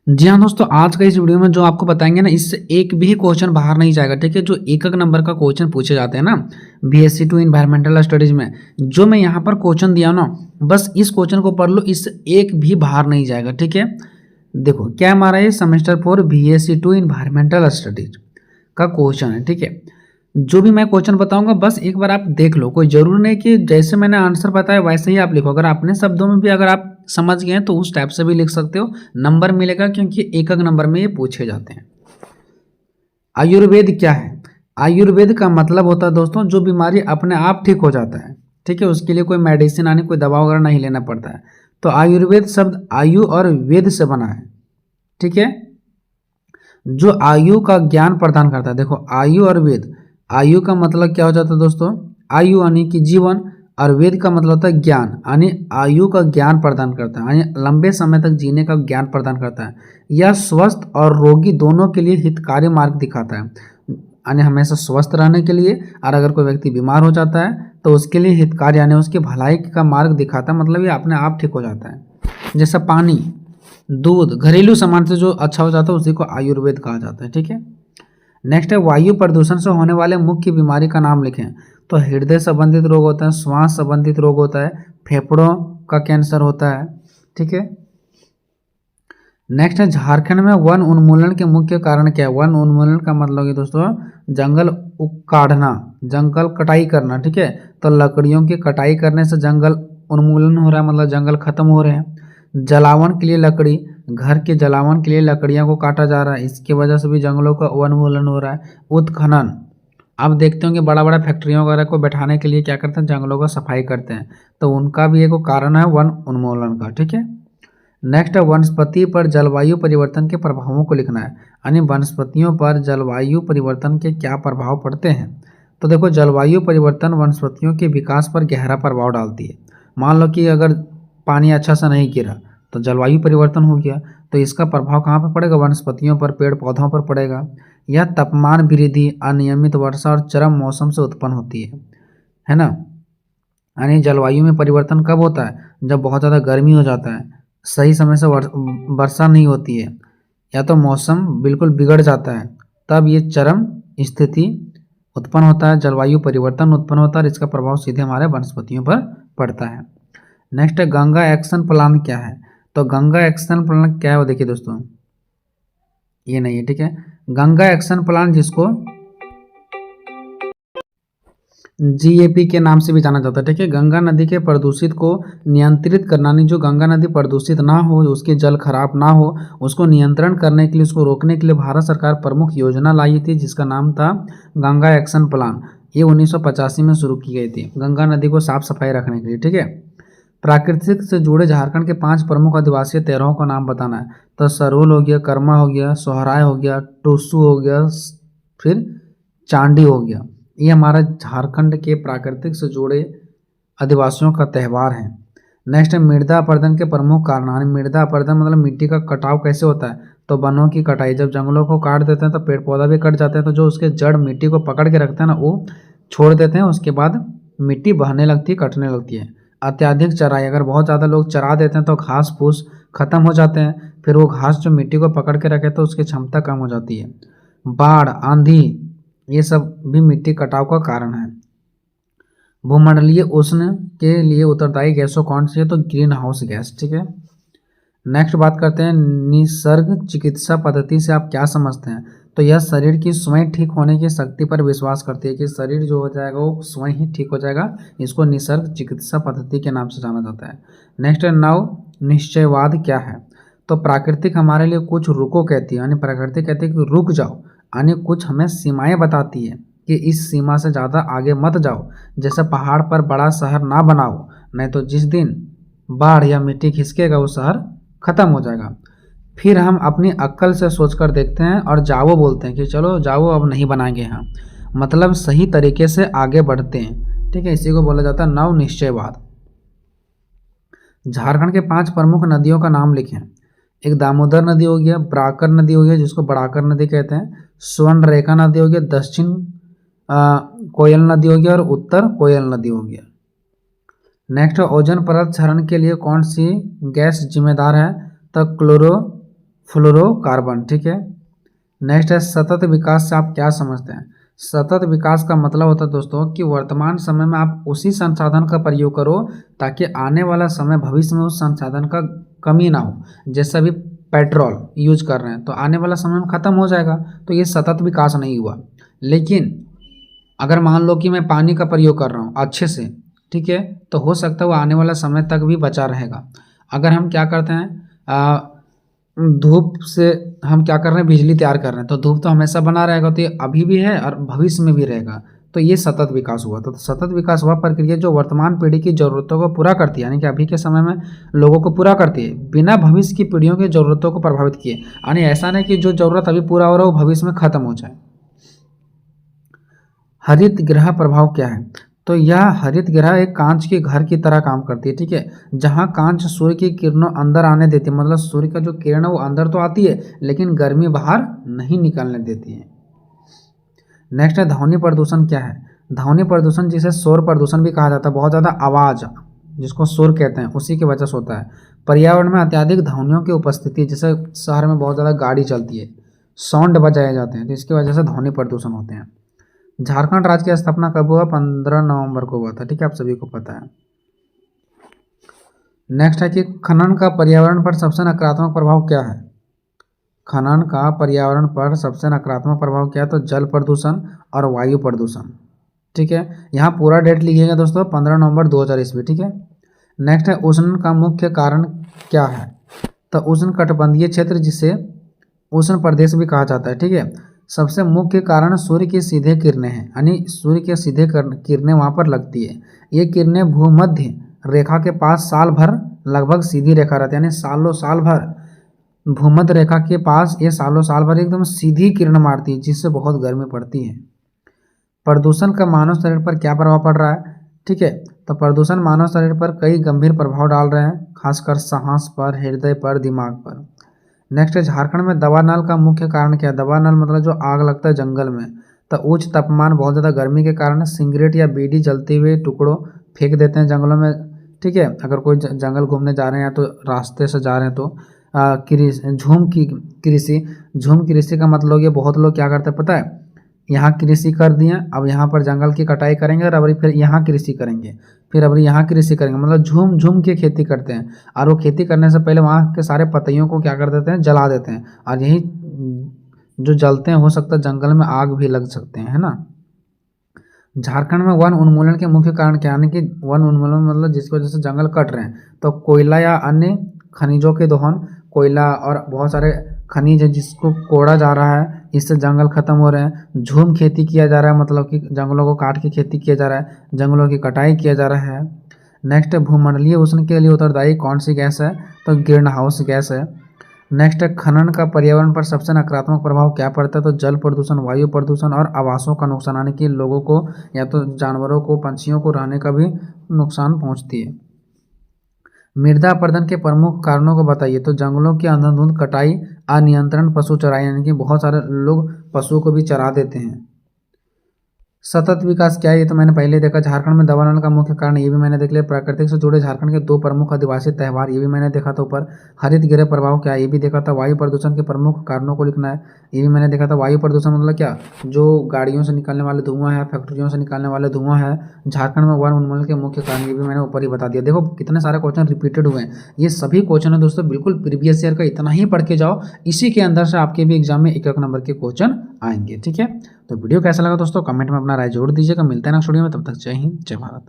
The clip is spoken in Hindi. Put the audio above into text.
जी हाँ दोस्तों, आज का इस वीडियो में जो आपको बताएंगे ना, इससे एक भी क्वेश्चन बाहर नहीं जाएगा। ठीक है, जो एक नंबर का क्वेश्चन पूछे जाते हैं ना BSc 2 इन्वायरमेंटल स्टडीज में, जो मैं यहाँ पर क्वेश्चन दिया ना, बस इस क्वेश्चन को पढ़ लो, इससे एक भी बाहर नहीं जाएगा। ठीक है, देखो क्या हमारा ये सेमेस्टर 4 BSc 2 इन्वायरमेंटल स्टडीज का क्वेश्चन है। ठीक है, जो भी मैं क्वेश्चन बताऊंगा बस एक बार आप देख लो, कोई जरूर नहीं कि जैसे मैंने आंसर बताया वैसे ही आप लिखो। अगर अपने शब्दों में भी अगर आप समझ गए हैं तो उस टाइप से भी लिख सकते हो, नंबर मिलेगा, क्योंकि एक नंबर में ये पूछे जाते हैं। आयुर्वेद क्या है? आयुर्वेद का मतलब होता है दोस्तों, जो बीमारी अपने आप ठीक हो जाता है। ठीक है, उसके लिए कोई मेडिसिन आने, कोई दवा वगैरह नहीं लेना पड़ता है। तो आयुर्वेद शब्द आयु और वेद से बना है। ठीक है, जो आयु का ज्ञान प्रदान करता है। देखो आयु और वेद, आयु का मतलब क्या हो जाता है दोस्तों, आयु यानी कि जीवन, और वेद का मतलब होता है ज्ञान, यानी आयु का ज्ञान प्रदान करता है, यानी लंबे समय तक जीने का ज्ञान प्रदान करता है। यह स्वस्थ और रोगी दोनों के लिए हितकारी मार्ग दिखाता है, यानी हमेशा स्वस्थ रहने के लिए, और अगर कोई व्यक्ति बीमार हो जाता है तो उसके लिए हितकारी यानी उसकी भलाई का मार्ग दिखाता है, मतलब ये अपने आप ठीक हो जाता है। जैसा पानी, दूध, घरेलू सामान से जो अच्छा हो जाता है उसी को आयुर्वेद कहा जाता है। ठीक है, नेक्स्ट है वायु प्रदूषण से होने वाले मुख्य बीमारी का नाम लिखें। तो हृदय संबंधित रोग होता है, श्वास संबंधित रोग होता है, फेफड़ों का कैंसर होता है। ठीक है, नेक्स्ट है झारखंड में वन उन्मूलन के मुख्य कारण क्या है? वन उन्मूलन का मतलब है दोस्तों जंगल काटना, जंगल कटाई करना। ठीक है, तो लकड़ियों की कटाई करने से जंगल उन्मूलन हो रहा है, मतलब जंगल खत्म हो रहे हैं। जलावन के लिए लकड़ी, घर के जलावन के लिए लकड़ियों को काटा जा रहा है, इसकी वजह से भी जंगलों का उन्मूलन हो रहा है। उत्खनन, आप देखते होंगे बड़ा बड़ा फैक्ट्रियों वगैरह को बैठाने के लिए क्या करते हैं, जंगलों का सफाई करते हैं, तो उनका भी एक कारण है वन उन्मूलन का। ठीक है, नेक्स्ट है वनस्पति पर जलवायु परिवर्तन के प्रभावों को लिखना है, यानी वनस्पतियों पर जलवायु परिवर्तन के क्या प्रभाव पड़ते हैं। तो देखो जलवायु परिवर्तन वनस्पतियों के विकास पर गहरा प्रभाव डालती है। मान लो कि अगर पानी अच्छा सा नहीं गिरा तो जलवायु परिवर्तन हो गया, तो इसका प्रभाव कहाँ पर पड़ेगा? वनस्पतियों पर, पेड़ पौधों पर पड़ेगा। यह तापमान वृद्धि, अनियमित वर्षा और चरम मौसम से उत्पन्न होती है ना। यानी जलवायु में परिवर्तन कब होता है? जब बहुत ज़्यादा गर्मी हो जाता है, सही समय से वर्षा नहीं होती है, या तो मौसम बिल्कुल बिगड़ जाता है, तब ये चरम स्थिति उत्पन्न होता है, जलवायु परिवर्तन उत्पन्न होता है, और इसका प्रभाव सीधे हमारे वनस्पतियों पर पड़ता है। नेक्स्ट है गंगा एक्शन प्लान क्या है? तो गंगा एक्शन प्लान क्या है वो देखिए दोस्तों, ये नहीं है। ठीक है, गंगा एक्शन प्लान जिसको GAP के नाम से भी जाना जाता है। ठीक है, गंगा नदी के प्रदूषित को नियंत्रित करना, नहीं जो गंगा नदी प्रदूषित ना हो, उसके जल खराब ना हो, उसको नियंत्रण करने के लिए, उसको रोकने के लिए भारत सरकार प्रमुख योजना लाई थी, जिसका नाम था गंगा एक्शन प्लान। ये 1985 में शुरू की गई थी, गंगा नदी को साफ सफाई रखने के लिए। ठीक है, प्राकृतिक से जुड़े झारखंड के 5 प्रमुख आदिवासी तेरहों का नाम बताना है। तो सरोल हो गया, कर्मा हो गया, सोहराय हो गया, टोसू हो गया, फिर चांडी हो गया। ये हमारा झारखंड के प्राकृतिक से जुड़े आदिवासियों का त्यौहार है। नेक्स्ट है मृदा अपरदन के प्रमुख कारण। मृदा अपरदन मतलब मिट्टी का कटाव कैसे होता है? तो वनों की कटाई, जब जंगलों को काट देते हैं तो पेड़ पौधा भी कट जाते हैं, तो जो उसके जड़ मिट्टी को पकड़ के रखते हैं ना, वो छोड़ देते हैं, उसके बाद मिट्टी बहने लगती है, कटने लगती है। अत्यधिक चराई, अगर बहुत ज़्यादा लोग चरा देते हैं तो घास फूस खत्म हो जाते हैं, फिर वो घास जो मिट्टी को पकड़ के रखे तो उसकी क्षमता कम हो जाती है। बाढ़, आंधी, ये सब भी मिट्टी कटाव का कारण है। भूमंडलीय उष्ण के लिए उत्तरदायी गैसों कौन सी है? तो ग्रीन हाउस गैस। ठीक है, नेक्स्ट बात करते हैं निसर्ग चिकित्सा पद्धति से आप क्या समझते हैं? तो यह शरीर की स्वयं ठीक होने की शक्ति पर विश्वास करती है, कि शरीर जो हो जाएगा वो स्वयं ही ठीक हो जाएगा, इसको निसर्ग चिकित्सा पद्धति के नाम से जाना जाता है। नेक्स्ट है नव निश्चयवाद क्या है? तो प्राकृतिक हमारे लिए कुछ रुको कहती है, यानी प्रकृति कहती है कि रुक जाओ, यानी कुछ हमें सीमाएं बताती है कि इस सीमा से ज़्यादा आगे मत जाओ। जैसे पहाड़ पर बड़ा शहर ना बनाओ, नहीं तो जिस दिन बाढ़ या मिट्टी खिसकेगा वो शहर खत्म हो जाएगा। फिर हम अपनी अक्ल से सोचकर देखते हैं और जाओ बोलते हैं कि चलो जाओ अब नहीं बनाएंगे यहाँ, मतलब सही तरीके से आगे बढ़ते हैं। ठीक है, इसी को बोला जाता है नव निश्चयवाद। झारखंड के 5 प्रमुख नदियों का नाम लिखें। एक दामोदर नदी हो गया, बराकर नदी हो गया जिसको बड़ाकर नदी कहते हैं, स्वर्ण रेखा नदी हो गया, दक्षिण कोयल नदी हो गया, और उत्तर कोयल नदी हो गया। नेक्स्ट ओजोन परत क्षरण के लिए कौन सी गैस जिम्मेदार है? तो क्लोरो फ्लोरोकार्बन। ठीक है। नेक्स्ट है सतत विकास से आप क्या समझते हैं? सतत विकास का मतलब होता है दोस्तों कि वर्तमान समय में आप उसी संसाधन का प्रयोग करो ताकि आने वाला समय भविष्य में उस संसाधन का कमी ना हो। जैसे अभी पेट्रोल यूज कर रहे हैं तो आने वाला समय में ख़त्म हो जाएगा, तो ये सतत विकास नहीं हुआ। लेकिन अगर मान लो कि मैं पानी का प्रयोग कर रहा हूँ अच्छे से, ठीक है, तो हो सकता है वो आने वाला समय तक भी बचा रहेगा। अगर हम क्या करते हैं, धूप से हम क्या कर रहे हैं, बिजली तैयार कर रहे हैं, तो धूप तो हमेशा बना रहेगा, तो ये अभी भी है और भविष्य में भी रहेगा। तो ये सतत विकास हुआ। तो सतत विकास हुआ प्रक्रिया जो वर्तमान पीढ़ी की ज़रूरतों को पूरा करती है, यानी कि अभी के समय में लोगों को पूरा करती है बिना भविष्य की पीढ़ियों की ज़रूरतों को प्रभावित किए। यानी ऐसा नहीं कि जो ज़रूरत अभी पूरा हो रहा है वो भविष्य में ख़त्म हो जाए। हरित गृह प्रभाव क्या है? तो यह हरित गृह एक कांच के घर की तरह काम करती है। ठीक है, जहाँ कांच सूर्य की किरणों अंदर आने देती है, मतलब सूर्य का जो किरण है वो अंदर तो आती है लेकिन गर्मी बाहर नहीं निकलने देती है। नेक्स्ट है ध्वनि प्रदूषण क्या है? ध्वनि प्रदूषण जिसे शोर प्रदूषण भी कहा जाता है, बहुत ज़्यादा आवाज़ जिसको शोर कहते हैं उसी की वजह से होता है। पर्यावरण में अत्यधिक ध्वनियों की उपस्थिति, जैसे शहर में बहुत ज़्यादा गाड़ी चलती है, साउंड बजाए जाते हैं, तो इसकी वजह से ध्वनि प्रदूषण होते हैं। झारखंड राज्य की स्थापना कब हुआ? 15 नवंबर को हुआ था। ठीक है, आप सभी को पता है। नेक्स्ट है कि खनन का पर्यावरण पर सबसे नकारात्मक प्रभाव क्या है? खनन का पर्यावरण पर सबसे नकारात्मक प्रभाव क्या है? तो जल प्रदूषण और वायु प्रदूषण। ठीक है, यहाँ पूरा डेट लिखिएगा दोस्तों, 15 नवंबर 2000 ईस्वी। ठीक है। नेक्स्ट है उष्ण का मुख्य कारण क्या है? तो उष्ण कटिबंधीय क्षेत्र जिसे उष्ण प्रदेश भी कहा जाता है। ठीक है, सबसे मुख्य कारण सूर्य की सीधे किरणें हैं, यानी सूर्य के सीधे किरणें वहाँ पर लगती है। ये किरणें भूमध्य रेखा के पास साल भर लगभग सीधी रेखा रहती है, यानी सालों साल भर भूमध्य रेखा के पास ये सालों साल भर एकदम सीधी किरण मारती है, जिससे बहुत गर्मी पड़ती है। प्रदूषण का मानव शरीर पर क्या प्रभाव पड़ रहा है? ठीक है, तो प्रदूषण मानव शरीर पर कई गंभीर प्रभाव डाल रहे हैं, खासकर सांस पर, हृदय पर, दिमाग पर। नेक्स्ट है झारखंड में दवा नल का मुख्य कारण क्या है? दवा नल मतलब जो आग लगता है जंगल में, तो उच्च तापमान, बहुत ज़्यादा गर्मी के कारण सिगरेट या बीड़ी जलते हुए टुकड़ों फेंक देते हैं जंगलों में। ठीक है, अगर कोई जंगल घूमने जा रहे हैं या तो रास्ते से जा रहे हैं तो झूम कृषि का मतलब ये बहुत लोग क्या करते हैं पता है, यहाँ कृषि कर दिए, अब यहाँ पर जंगल की कटाई करेंगे और अब फिर यहाँ कृषि करेंगे, फिर अब यहाँ कृषि करेंगे, मतलब झूम झूम के खेती करते हैं। और वो खेती करने से पहले वहाँ के सारे पत्तियों को क्या कर देते हैं, जला देते हैं, और यही जो जलते हैं हो सकता है जंगल में आग भी लग सकते हैं, है ना। झारखंड में वन उन्मूलन के मुख्य कारण क्या है? यानी कि वन उन्मूलन मतलब जिसकी वजह से जंगल कट रहे हैं, तो कोयला या अन्य खनिजों के दोहन, कोयला और बहुत सारे खनिज है जिसको कोड़ा जा रहा है, इससे जंगल खत्म हो रहे हैं। झूम खेती किया जा रहा है, मतलब कि जंगलों को काट के खेती किया जा रहा है, जंगलों की कटाई किया जा रहा है। नेक्स्ट भूमंडलीय उष्ण के लिए उत्तरदायी कौन सी गैस है? तो ग्रीन हाउस गैस है। नेक्स्ट खनन का पर्यावरण पर सबसे नकारात्मक प्रभाव क्या पड़ता है? तो जल प्रदूषण, वायु प्रदूषण और आवासों का नुकसान, यानी कि लोगों को या तो जानवरों को, पंछियों को रहने का भी नुकसान पहुंचती है। मृदा अपरदन के प्रमुख कारणों को बताइए। तो जंगलों की अंधाधुंध कटाई, अनियंत्रण पशु चराई, यानी कि बहुत सारे लोग पशुओं को भी चरा देते हैं। सतत विकास क्या है? ये तो मैंने पहले देखा। झारखंड में दवा नल का मुख्य कारण ये भी मैंने देख लिया। प्रकृति से जुड़े झारखंड के 2 प्रमुख आदिवासी त्यौहार, ये भी मैंने देखा था ऊपर। हरित गृह प्रभाव क्या है? ये भी देखा था। वायु प्रदूषण के प्रमुख कारणों को लिखना है, ये भी मैंने देखा था। वायु प्रदूषण मतलब क्या? जो गाड़ियों से निकलने वाले धुआं है, फैक्ट्रियों से निकलने वाले धुआं है। झारखंड में वन उन्मूलन के मुख्य कारण, ये भी मैंने ऊपर ही बता दिया। देखो कितने सारे क्वेश्चन रिपीटेड हुए हैं, ये सभी क्वेश्चन है दोस्तों बिल्कुल प्रीवियस ईयर का, इतना ही पढ़ के जाओ, इसी के अंदर से आपके भी एग्जाम में 1-1 नंबर के क्वेश्चन आएंगे। ठीक है, तो वीडियो कैसा लगा दोस्तों कमेंट में अपना राय जरूर दीजिएगा। मिलते हैं नेक्स्ट वीडियो में, तब तक जय हिंद, जय भारत।